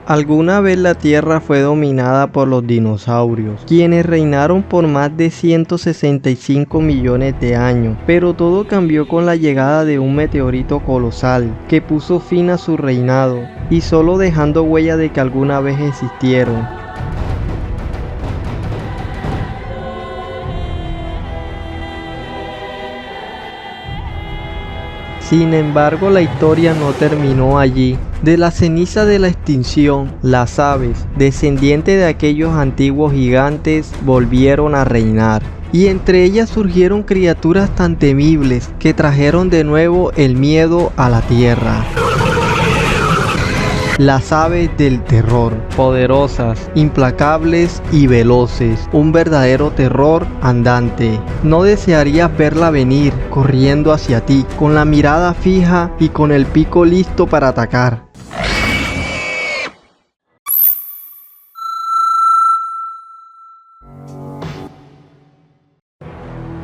Alguna vez la Tierra fue dominada por los dinosaurios, quienes reinaron por más de 165 millones de años, pero todo cambió con la llegada de un meteorito colosal, que puso fin a su reinado, y solo dejando huella de que alguna vez existieron. Sin embargo, la historia no terminó allí. De la ceniza de la extinción, las aves, descendientes de aquellos antiguos gigantes, volvieron a reinar. Y entre ellas surgieron criaturas tan temibles que trajeron de nuevo el miedo a la tierra. Las aves del terror, poderosas, implacables y veloces, un verdadero terror andante. No desearías verla venir, corriendo hacia ti, con la mirada fija y con el pico listo para atacar.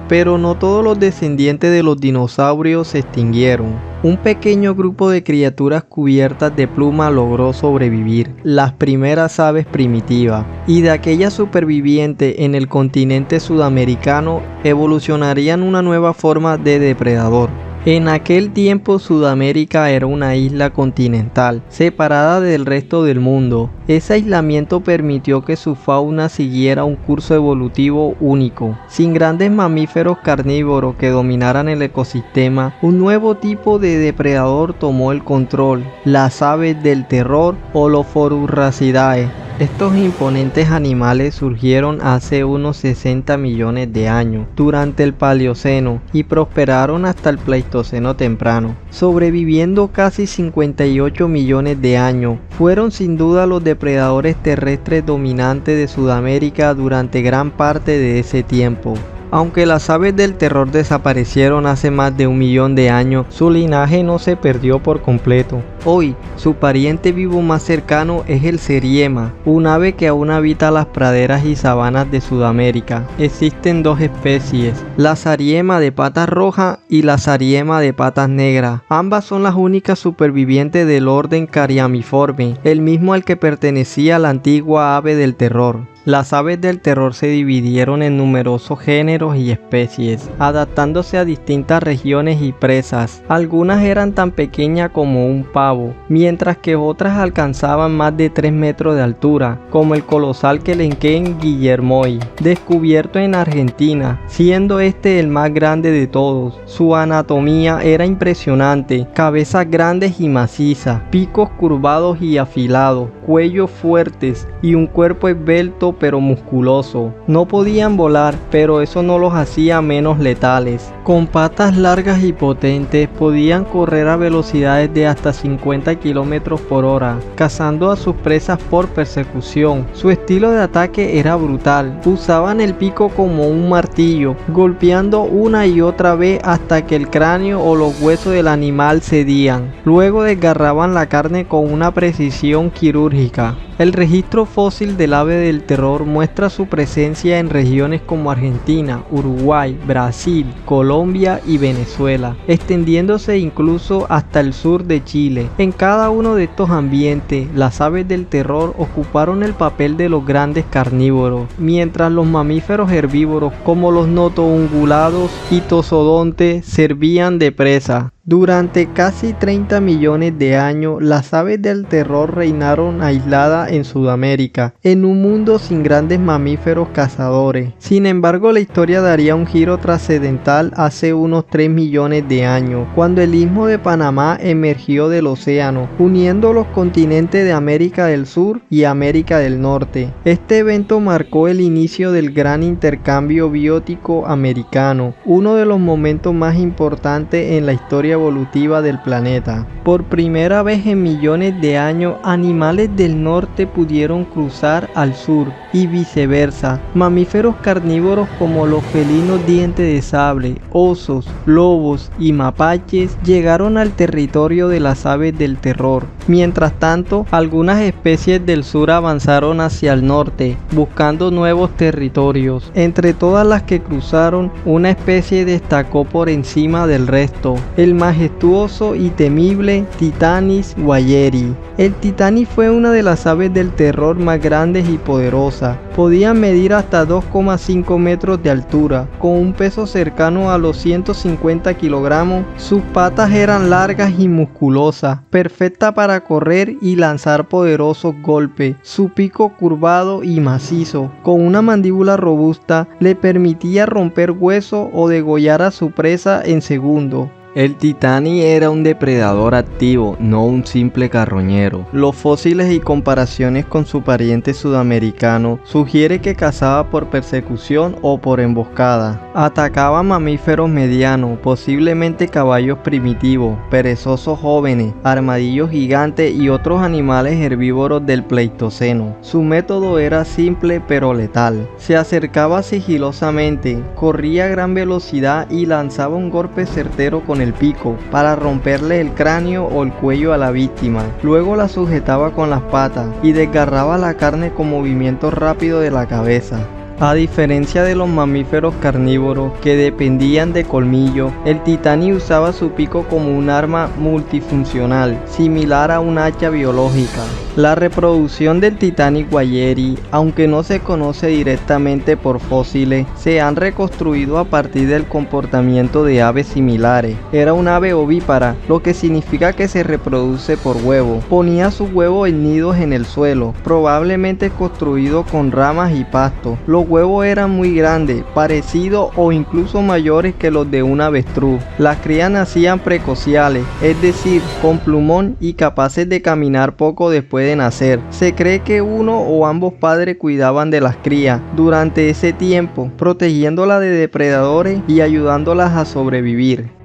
Pero no todos los descendientes de los dinosaurios se extinguieron. Un pequeño grupo de criaturas cubiertas de pluma logró sobrevivir, las primeras aves primitivas, y de aquellas supervivientes en el continente sudamericano evolucionarían una nueva forma de depredador. En aquel tiempo Sudamérica era una isla continental, separada del resto del mundo. Ese aislamiento permitió que su fauna siguiera un curso evolutivo único. Sin grandes mamíferos carnívoros que dominaran el ecosistema, un nuevo tipo de depredador tomó el control, las aves del terror o los Phorusrhacidae. Estos imponentes animales surgieron hace unos 60 millones de años, durante el Paleoceno, y prosperaron hasta el Pleistoceno temprano, sobreviviendo casi 58 millones de años. Fueron sin duda los depredadores terrestres dominantes de Sudamérica durante gran parte de ese tiempo. Aunque las aves del terror desaparecieron hace más de 1 millón de años, su linaje no se perdió por completo. Hoy, su pariente vivo más cercano es el seriema, un ave que aún habita las praderas y sabanas de Sudamérica. Existen dos especies, la sariema de patas rojas y la sariema de patas negras. Ambas son las únicas supervivientes del orden Cariamiforme, el mismo al que pertenecía la antigua ave del terror. Las aves del terror se dividieron en numerosos géneros y especies, adaptándose a distintas regiones y presas. Algunas eran tan pequeñas como un pavo, mientras que otras alcanzaban más de 3 metros de altura, como el colosal Quelenquén guillermoy, descubierto en Argentina, siendo este el más grande de todos. Su anatomía era impresionante, cabezas grandes y macizas, picos curvados y afilados, cuellos fuertes y un cuerpo esbelto pero musculoso. No podían volar, pero eso no los hacía menos letales. Con patas largas y potentes, podían correr a velocidades de hasta 50 km por hora, cazando a sus presas por persecución. Su estilo de ataque era brutal. Usaban el pico como un martillo, golpeando una y otra vez hasta que el cráneo o los huesos del animal cedían. Luego desgarraban la carne con una precisión quirúrgica. El registro fósil del ave del terror muestra su presencia en regiones como Argentina, Uruguay, Brasil, Colombia y Venezuela, extendiéndose incluso hasta el sur de Chile. En cada uno de estos ambientes, las aves del terror ocuparon el papel de los grandes carnívoros, mientras los mamíferos herbívoros como los notoungulados y tosodontes servían de presa. Durante casi 30 millones de años, las aves del terror reinaron aisladas en Sudamérica, en un mundo sin grandes mamíferos cazadores. Sin embargo, la historia daría un giro trascendental hace unos 3 millones de años, cuando el Istmo de Panamá emergió del océano, uniendo los continentes de América del Sur y América del Norte. Este evento marcó el inicio del gran intercambio biótico americano, uno de los momentos más importantes en la historia evolutiva del planeta. Por primera vez en millones de años, animales del norte pudieron cruzar al sur y viceversa. Mamíferos carnívoros como los felinos dientes de sable, osos, lobos y mapaches llegaron al territorio de las aves del terror. Mientras tanto, algunas especies del sur avanzaron hacia el norte, buscando nuevos territorios. Entre todas las que cruzaron, una especie destacó por encima del resto. El más majestuoso y temible Titanis guayeri. El Titanis fue una de las aves del terror más grandes y poderosas. Podía medir hasta 2,5 metros de altura, con un peso cercano a los 150 kilogramos. Sus patas eran largas y musculosas, perfectas para correr y lanzar poderosos golpes. Su pico curvado y macizo, con una mandíbula robusta, le permitía romper hueso o degollar a su presa en segundos. El Titani era un depredador activo, no un simple carroñero. Los fósiles y comparaciones con su pariente sudamericano sugiere que cazaba por persecución o por emboscada. Atacaba mamíferos medianos, posiblemente caballos primitivos, perezosos jóvenes, armadillos gigantes y otros animales herbívoros del Pleistoceno. Su método era simple pero letal. Se acercaba sigilosamente, corría a gran velocidad y lanzaba un golpe certero con el pico para romperle el cráneo o el cuello a la víctima. Luego la sujetaba con las patas y desgarraba la carne con movimientos rápidos de la cabeza. A diferencia de los mamíferos carnívoros que dependían de colmillos, el Titani usaba su pico como un arma multifuncional, similar a un hacha biológica. La reproducción del Titani guayeri, aunque no se conoce directamente por fósiles, se han reconstruido a partir del comportamiento de aves similares. Era un ave ovípara, lo que significa que se reproduce por huevo. Ponía sus huevos en nidos en el suelo, probablemente construidos con ramas y pasto. Los huevos eran muy grandes, parecidos o incluso mayores que los de un avestruz. Las crías nacían precociales, es decir, con plumón y capaces de caminar poco después de nacer. Se cree que uno o ambos padres cuidaban de las crías durante ese tiempo, protegiéndolas de depredadores y ayudándolas a sobrevivir.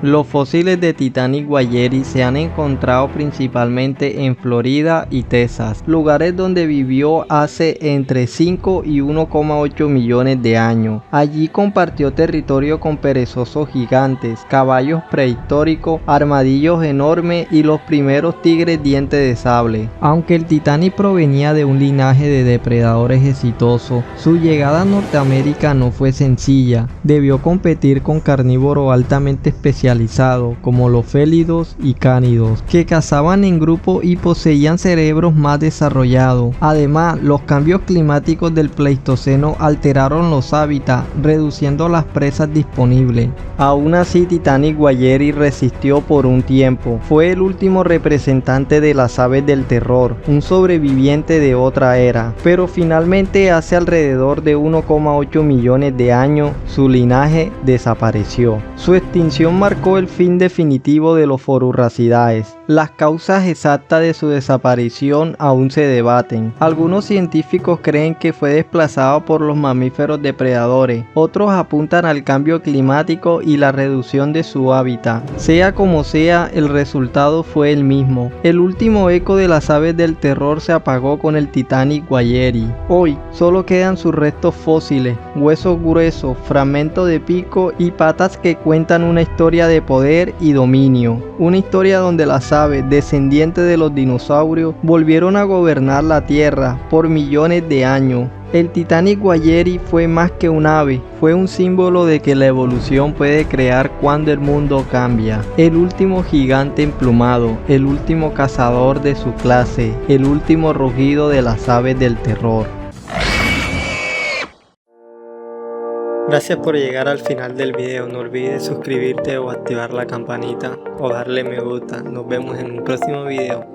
Los fósiles de Titani guayeri se han encontrado principalmente en Florida y Texas, lugares donde vivió hace entre 5 y 1,8 millones de años. Allí compartió territorio con perezosos gigantes, caballos prehistóricos, armadillos enormes y los primeros tigres dientes de sable. Aunque el Titani provenía de un linaje de depredadores exitosos, su llegada a Norteamérica no fue sencilla. Debió competir con carnívoros altamente especializados como los félidos y cánidos, que cazaban en grupo y poseían cerebros más desarrollados. Además, los cambios climáticos del Pleistoceno alteraron los hábitats, reduciendo las presas disponibles. Aún así, Titani guayeri resistió por un tiempo. Fue el último representante de las aves del terror, un sobreviviente de otra era. Pero finalmente, hace alrededor de 1,8 millones de años, su linaje desapareció. Su extinción marcó el fin definitivo de los Forurracidaes. Las causas exactas de su desaparición aún se debaten. Algunos científicos creen que fue desplazado por los mamíferos depredadores, otros apuntan al cambio climático y la reducción de su hábitat. Sea como sea, el resultado fue el mismo. El último eco de las aves del terror se apagó con el Titani guayeri. Hoy solo quedan sus restos fósiles, huesos gruesos, fragmentos de pico y patas que cuentan una historia de poder y dominio. Una historia donde las aves, descendientes de los dinosaurios, volvieron a gobernar la Tierra por millones de años. El Titani guayeri fue más que un ave, fue un símbolo de que la evolución puede crear cuando el mundo cambia. El último gigante emplumado, el último cazador de su clase, el último rugido de las aves del terror. Gracias por llegar al final del video, no olvides suscribirte o activar la campanita o darle me gusta. Nos vemos en un próximo video.